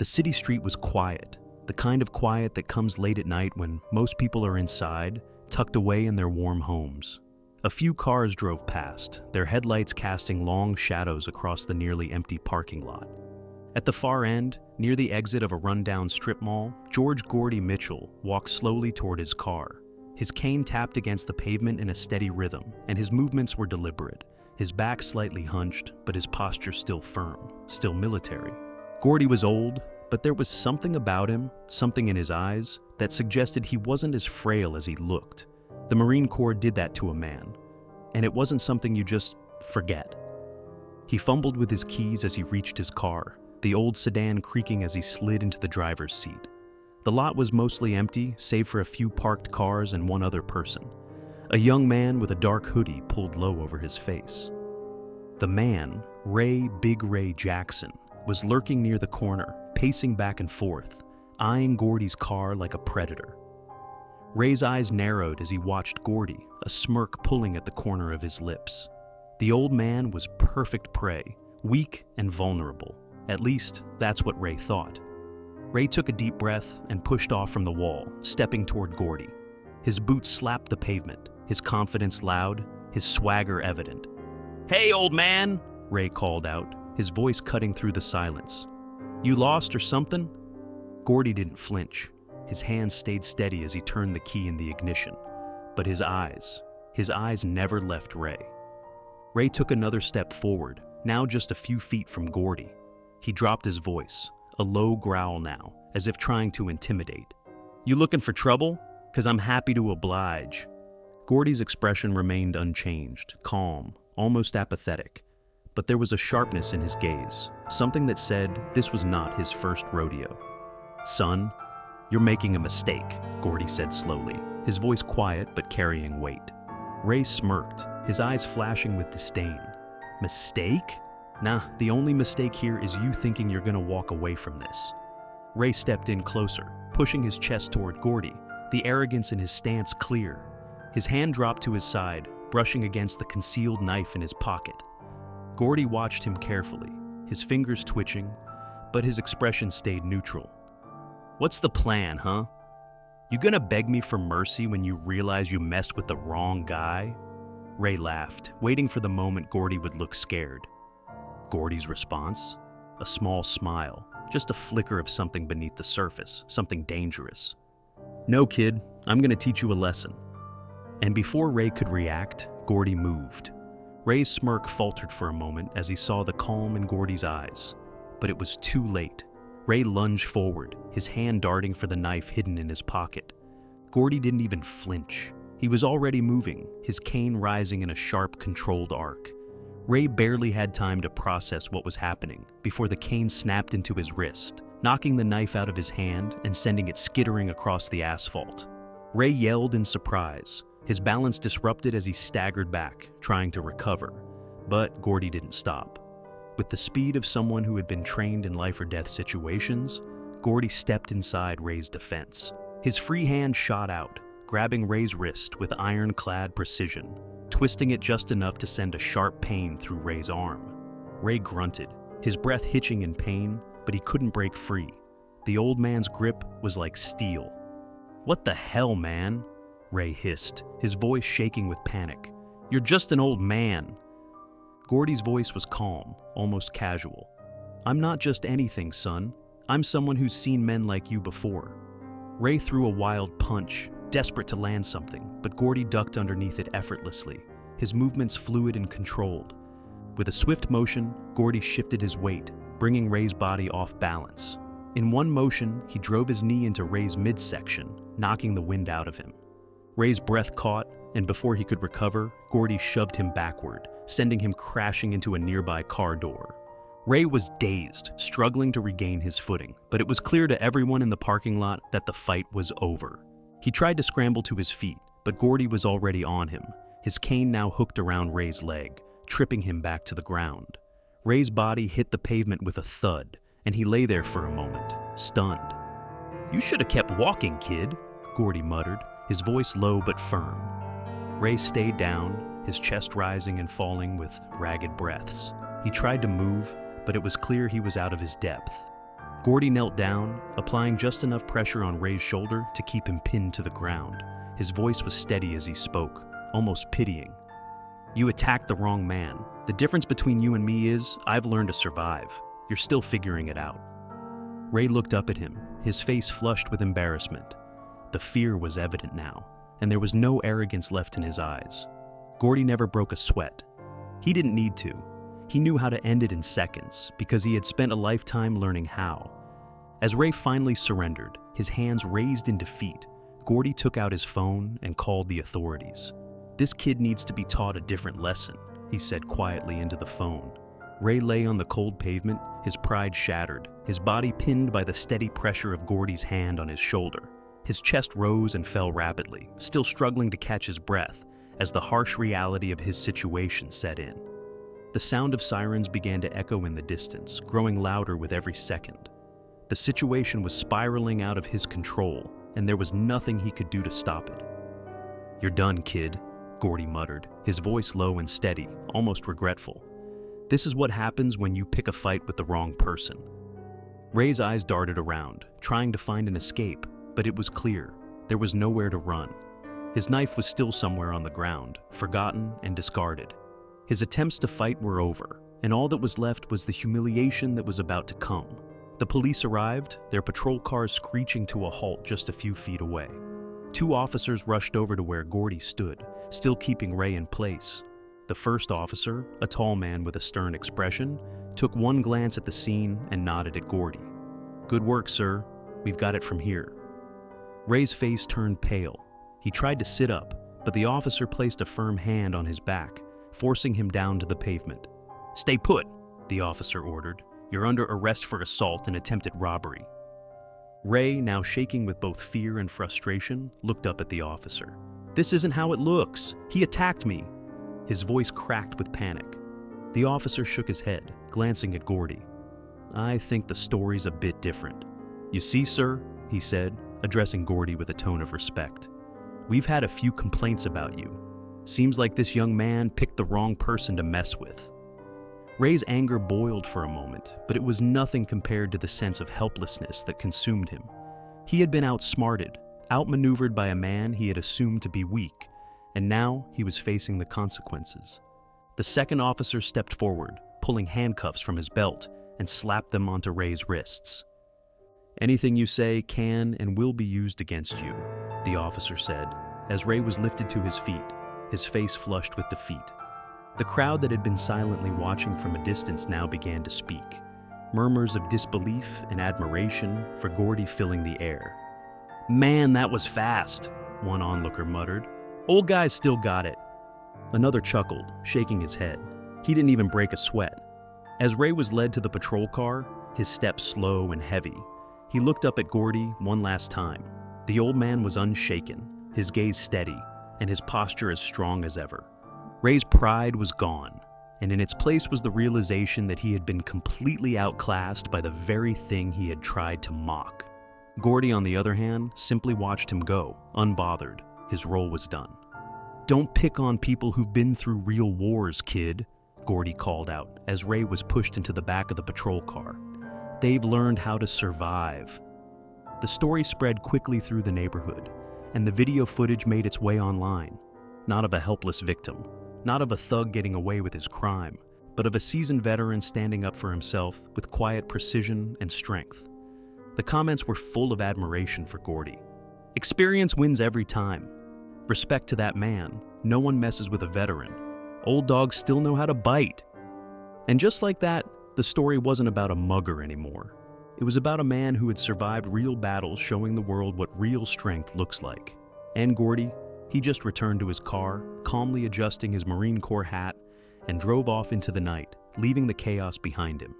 The city street was quiet, the kind of quiet that comes late at night when most people are inside, tucked away in their warm homes. A few cars drove past, their headlights casting long shadows across the nearly empty parking lot. At the far end, near the exit of a rundown strip mall, George Gordy Mitchell walked slowly toward his car. His cane tapped against the pavement in a steady rhythm, and his movements were deliberate. His back slightly hunched, but his posture still firm, still military. Gordy was old, but there was something about him, something in his eyes, that suggested he wasn't as frail as he looked. The Marine Corps did that to a man, and it wasn't something you just forget. He fumbled with his keys as he reached his car, the old sedan creaking as he slid into the driver's seat. The lot was mostly empty, save for a few parked cars and one other person. A young man with a dark hoodie pulled low over his face. The man, Big Ray Jackson, was lurking near the corner, pacing back and forth, eyeing Gordy's car like a predator. Ray's eyes narrowed as he watched Gordy, a smirk pulling at the corner of his lips. The old man was perfect prey, weak and vulnerable. At least, that's what Ray thought. Ray took a deep breath and pushed off from the wall, stepping toward Gordy. His boots slapped the pavement, his confidence loud, his swagger evident. "Hey, old man," Ray called out, his voice cutting through the silence. "You lost or something?" Gordy didn't flinch. His hands stayed steady as he turned the key in the ignition. But his eyes never left Ray. Ray took another step forward, now just a few feet from Gordy. He dropped his voice, a low growl now, as if trying to intimidate. "You looking for trouble? 'Cause I'm happy to oblige." Gordy's expression remained unchanged, calm, almost apathetic. But there was a sharpness in his gaze, something that said this was not his first rodeo. "Son, you're making a mistake," Gordy said slowly, his voice quiet but carrying weight. Ray smirked, his eyes flashing with disdain. "Mistake? Nah, the only mistake here is you thinking you're gonna walk away from this." Ray stepped in closer, pushing his chest toward Gordy, the arrogance in his stance clear. His hand dropped to his side, brushing against the concealed knife in his pocket. Gordy watched him carefully, his fingers twitching, but his expression stayed neutral. "What's the plan, huh? You gonna beg me for mercy when you realize you messed with the wrong guy?" Ray laughed, waiting for the moment Gordy would look scared. Gordy's response? A small smile, just a flicker of something beneath the surface, something dangerous. "No, kid, I'm gonna teach you a lesson." And before Ray could react, Gordy moved. Ray's smirk faltered for a moment as he saw the calm in Gordy's eyes. But it was too late. Ray lunged forward, his hand darting for the knife hidden in his pocket. Gordy didn't even flinch. He was already moving, his cane rising in a sharp, controlled arc. Ray barely had time to process what was happening before the cane snapped into his wrist, knocking the knife out of his hand and sending it skittering across the asphalt. Ray yelled in surprise, his balance disrupted as he staggered back, trying to recover. But Gordy didn't stop. With the speed of someone who had been trained in life-or-death situations, Gordy stepped inside Ray's defense. His free hand shot out, grabbing Ray's wrist with ironclad precision, twisting it just enough to send a sharp pain through Ray's arm. Ray grunted, his breath hitching in pain, but he couldn't break free. The old man's grip was like steel. "What the hell, man?" Ray hissed, his voice shaking with panic. "You're just an old man." Gordy's voice was calm, almost casual. "I'm not just anything, son. I'm someone who's seen men like you before." Ray threw a wild punch, desperate to land something, but Gordy ducked underneath it effortlessly, his movements fluid and controlled. With a swift motion, Gordy shifted his weight, bringing Ray's body off balance. In one motion, he drove his knee into Ray's midsection, knocking the wind out of him. Ray's breath caught, and before he could recover, Gordy shoved him backward, sending him crashing into a nearby car door. Ray was dazed, struggling to regain his footing, but it was clear to everyone in the parking lot that the fight was over. He tried to scramble to his feet, but Gordy was already on him, his cane now hooked around Ray's leg, tripping him back to the ground. Ray's body hit the pavement with a thud, and he lay there for a moment, stunned. "You should have kept walking, kid," Gordy muttered, his voice low but firm. Ray stayed down, his chest rising and falling with ragged breaths. He tried to move, but it was clear he was out of his depth. Gordy knelt down, applying just enough pressure on Ray's shoulder to keep him pinned to the ground. His voice was steady as he spoke, almost pitying. "You attacked the wrong man. The difference between you and me is, I've learned to survive. You're still figuring it out." Ray looked up at him, his face flushed with embarrassment. The fear was evident now, and there was no arrogance left in his eyes. Gordy never broke a sweat. He didn't need to. He knew how to end it in seconds, because he had spent a lifetime learning how. As Ray finally surrendered, his hands raised in defeat, Gordy took out his phone and called the authorities. "This kid needs to be taught a different lesson," he said quietly into the phone. Ray lay on the cold pavement, his pride shattered, his body pinned by the steady pressure of Gordy's hand on his shoulder. His chest rose and fell rapidly, still struggling to catch his breath, as the harsh reality of his situation set in. The sound of sirens began to echo in the distance, growing louder with every second. The situation was spiraling out of his control, and there was nothing he could do to stop it. "You're done, kid," Gordy muttered, his voice low and steady, almost regretful. "This is what happens when you pick a fight with the wrong person." Ray's eyes darted around, trying to find an escape, but it was clear. There was nowhere to run. His knife was still somewhere on the ground, forgotten and discarded. His attempts to fight were over, and all that was left was the humiliation that was about to come. The police arrived, their patrol cars screeching to a halt just a few feet away. 2 officers rushed over to where Gordy stood, still keeping Ray in place. The first officer, a tall man with a stern expression, took one glance at the scene and nodded at Gordy. "Good work, sir. We've got it from here." Ray's face turned pale. He tried to sit up, but the officer placed a firm hand on his back, forcing him down to the pavement. "Stay put," the officer ordered. "You're under arrest for assault and attempted robbery." Ray, now shaking with both fear and frustration, looked up at the officer. "This isn't how it looks. He attacked me." His voice cracked with panic. The officer shook his head, glancing at Gordy. "I think the story's a bit different. You see, sir," he said, addressing Gordy with a tone of respect. "We've had a few complaints about you. Seems like this young man picked the wrong person to mess with." Ray's anger boiled for a moment, but it was nothing compared to the sense of helplessness that consumed him. He had been outsmarted, outmaneuvered by a man he had assumed to be weak, and now he was facing the consequences. The second officer stepped forward, pulling handcuffs from his belt, and slapped them onto Ray's wrists. "Anything you say can and will be used against you," the officer said, as Ray was lifted to his feet, his face flushed with defeat. The crowd that had been silently watching from a distance now began to speak, murmurs of disbelief and admiration for Gordy filling the air. "Man, that was fast," one onlooker muttered. "Old guy's still got it." Another chuckled, shaking his head. He didn't even break a sweat. As Ray was led to the patrol car, his steps slow and heavy, he looked up at Gordy one last time. The old man was unshaken, his gaze steady, and his posture as strong as ever. Ray's pride was gone, and in its place was the realization that he had been completely outclassed by the very thing he had tried to mock. Gordy, on the other hand, simply watched him go, unbothered. His role was done. "Don't pick on people who've been through real wars, kid," Gordy called out as Ray was pushed into the back of the patrol car. "They've learned how to survive." The story spread quickly through the neighborhood, and the video footage made its way online. Not of a helpless victim, not of a thug getting away with his crime, but of a seasoned veteran standing up for himself with quiet precision and strength. The comments were full of admiration for Gordy. Experience wins every time. Respect to that man. No one messes with a veteran. Old dogs still know how to bite. And just like that, the story wasn't about a mugger anymore. It was about a man who had survived real battles, showing the world what real strength looks like. And Gordy, he just returned to his car, calmly adjusting his Marine Corps hat, and drove off into the night, leaving the chaos behind him.